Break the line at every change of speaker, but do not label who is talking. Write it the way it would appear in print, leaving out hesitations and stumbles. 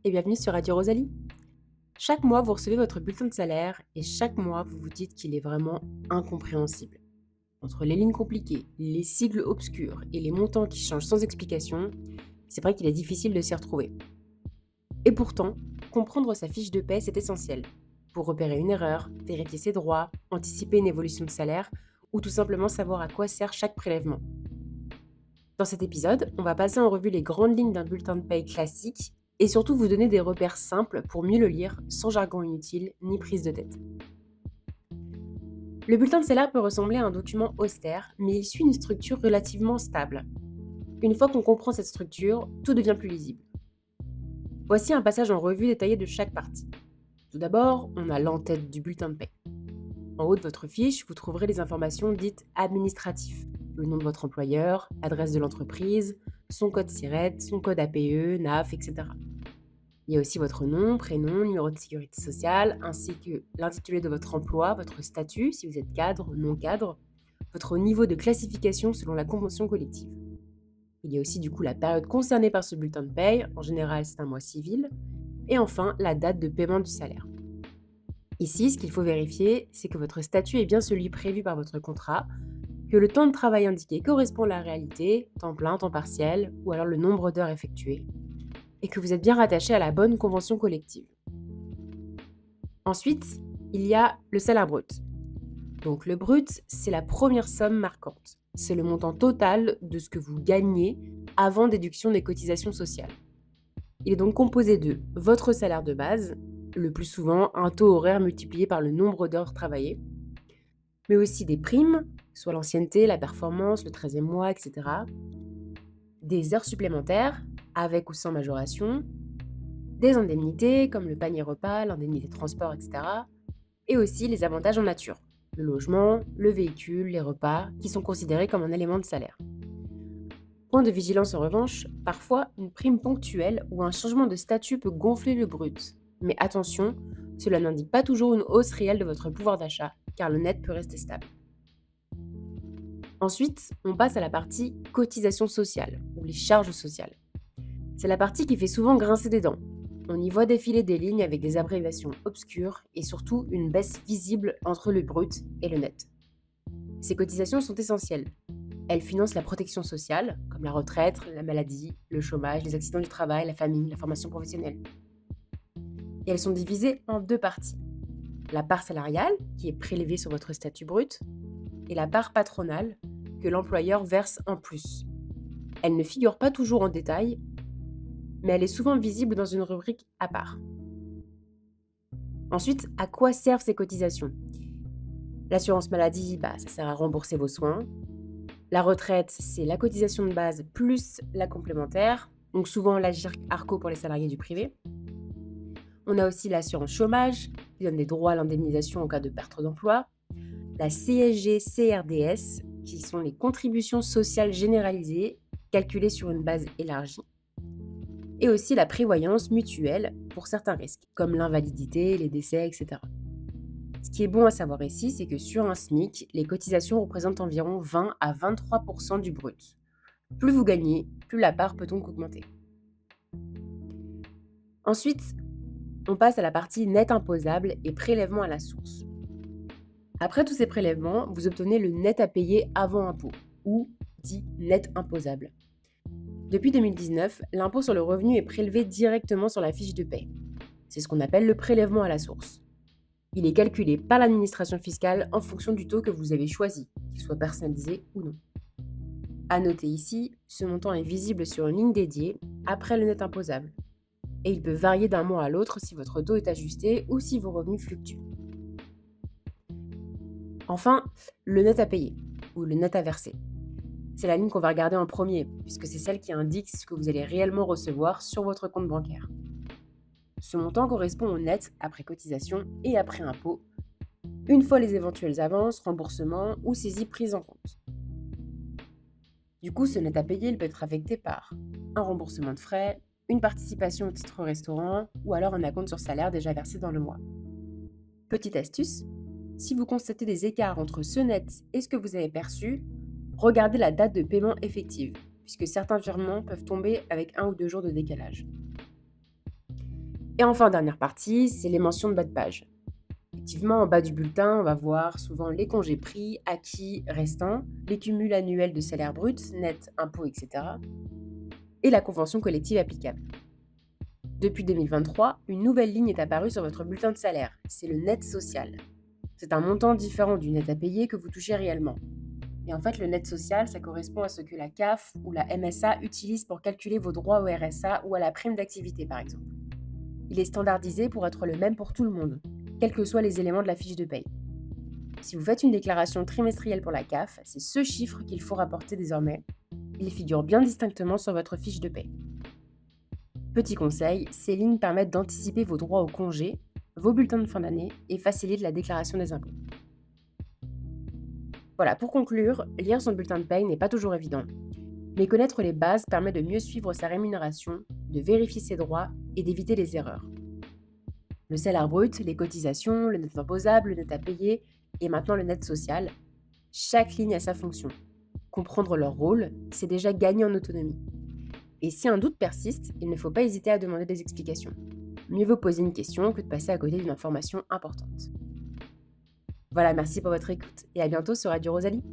et bienvenue sur Radio Rosalie. Chaque mois, vous recevez votre bulletin de salaire et chaque mois, vous vous dites qu'il est vraiment incompréhensible. Entre les lignes compliquées, les sigles obscurs et les montants qui changent sans explication, c'est vrai qu'il est difficile de s'y retrouver. Et pourtant, comprendre sa fiche de paie, c'est essentiel. Pour repérer une erreur, vérifier ses droits, anticiper une évolution de salaire ou tout simplement savoir à quoi sert chaque prélèvement. Dans cet épisode, on va passer en revue les grandes lignes d'un bulletin de paye classique et surtout vous donner des repères simples pour mieux le lire sans jargon inutile ni prise de tête. Le bulletin de salaire peut ressembler à un document austère, mais il suit une structure relativement stable. Une fois qu'on comprend cette structure, tout devient plus lisible. Voici un passage en revue détaillé de chaque partie. Tout d'abord, on a l'en-tête du bulletin de paie. En haut de votre fiche, vous trouverez les informations dites administratives. Le nom de votre employeur, l'adresse de l'entreprise, son code SIRET, son code APE, NAF, etc. Il y a aussi votre nom, prénom, numéro de sécurité sociale, ainsi que l'intitulé de votre emploi, votre statut, si vous êtes cadre, non cadre, votre niveau de classification selon la convention collective. Il y a aussi du coup la période concernée par ce bulletin de paye, en général c'est un mois civil, et enfin la date de paiement du salaire. Ici, ce qu'il faut vérifier, c'est que votre statut est bien celui prévu par votre contrat, que le temps de travail indiqué correspond à la réalité, temps plein, temps partiel, ou alors le nombre d'heures effectuées, et que vous êtes bien rattaché à la bonne convention collective. Ensuite, il y a le salaire brut. Donc le brut, c'est la première somme marquante. C'est le montant total de ce que vous gagnez avant déduction des cotisations sociales. Il est donc composé de votre salaire de base, le plus souvent un taux horaire multiplié par le nombre d'heures travaillées, mais aussi des primes, soit l'ancienneté, la performance, le 13e mois, etc. Des heures supplémentaires, avec ou sans majoration, des indemnités comme le panier repas, l'indemnité de transport, etc. Et aussi les avantages en nature, le logement, le véhicule, les repas, qui sont considérés comme un élément de salaire. Point de vigilance en revanche, parfois une prime ponctuelle ou un changement de statut peut gonfler le brut. Mais attention, cela n'indique pas toujours une hausse réelle de votre pouvoir d'achat, car le net peut rester stable. Ensuite, on passe à la partie cotisation sociale, ou les charges sociales. C'est la partie qui fait souvent grincer des dents. On y voit défiler des lignes avec des abréviations obscures et surtout une baisse visible entre le brut et le net. Ces cotisations sont essentielles. Elles financent la protection sociale, comme la retraite, la maladie, le chômage, les accidents du travail, la famille, la formation professionnelle. Et elles sont divisées en deux parties. La part salariale, qui est prélevée sur votre statut brut, et la part patronale, que l'employeur verse en plus. Elle ne figure pas toujours en détail, mais elle est souvent visible dans une rubrique à part. Ensuite, à quoi servent ces cotisations ? L'assurance maladie, ça sert à rembourser vos soins. La retraite, c'est la cotisation de base plus la complémentaire, donc souvent l'Agirc-Arrco pour les salariés du privé. On a aussi l'assurance chômage, qui donne des droits à l'indemnisation en cas de perte d'emploi. La CSG-CRDS, qui sont les contributions sociales généralisées, calculées sur une base élargie. Et aussi la prévoyance mutuelle pour certains risques, comme l'invalidité, les décès, etc. Ce qui est bon à savoir ici, c'est que sur un SMIC, les cotisations représentent environ 20 à 23% du brut. Plus vous gagnez, plus la part peut donc augmenter. Ensuite, on passe à la partie net imposable et prélèvement à la source. Après tous ces prélèvements, vous obtenez le net à payer avant impôt, ou dit net imposable. Depuis 2019, l'impôt sur le revenu est prélevé directement sur la fiche de paie. C'est ce qu'on appelle le prélèvement à la source. Il est calculé par l'administration fiscale en fonction du taux que vous avez choisi, qu'il soit personnalisé ou non. À noter ici, ce montant est visible sur une ligne dédiée après le net imposable. Et il peut varier d'un mois à l'autre si votre taux est ajusté ou si vos revenus fluctuent. Enfin, le net à payer, ou le net à verser. C'est la ligne qu'on va regarder en premier, puisque c'est celle qui indique ce que vous allez réellement recevoir sur votre compte bancaire. Ce montant correspond au net après cotisation et après impôt, une fois les éventuelles avances, remboursements ou saisies prises en compte. Du coup, ce net à payer il peut être affecté par un remboursement de frais, une participation au titre restaurant ou alors un acompte sur salaire déjà versé dans le mois. Petite astuce, si vous constatez des écarts entre ce net et ce que vous avez perçu, regardez la date de paiement effective, puisque certains virements peuvent tomber avec 1 ou 2 jours de décalage. Et enfin, dernière partie, c'est les mentions de bas de page. Effectivement, en bas du bulletin, on va voir souvent les congés pris, acquis, restants, les cumuls annuels de salaire brut, net, impôts, etc. et la convention collective applicable. Depuis 2023, une nouvelle ligne est apparue sur votre bulletin de salaire, c'est le net social. C'est un montant différent du net à payer que vous touchez réellement. Et en fait, le net social, ça correspond à ce que la CAF ou la MSA utilisent pour calculer vos droits au RSA ou à la prime d'activité, par exemple. Il est standardisé pour être le même pour tout le monde, quels que soient les éléments de la fiche de paye. Si vous faites une déclaration trimestrielle pour la CAF, c'est ce chiffre qu'il faut rapporter désormais. Il figure bien distinctement sur votre fiche de paye. Petit conseil, ces lignes permettent d'anticiper vos droits au congé, vos bulletins de fin d'année et facilitent la déclaration des impôts. Voilà, pour conclure, lire son bulletin de paye n'est pas toujours évident, mais connaître les bases permet de mieux suivre sa rémunération, de vérifier ses droits et d'éviter les erreurs. Le salaire brut, les cotisations, le net imposable, le net à payer et maintenant le net social, chaque ligne a sa fonction. Comprendre leur rôle, c'est déjà gagner en autonomie. Et si un doute persiste, il ne faut pas hésiter à demander des explications. Mieux vaut poser une question que de passer à côté d'une information importante. Voilà, merci pour votre écoute et à bientôt sur Radio Rosalie.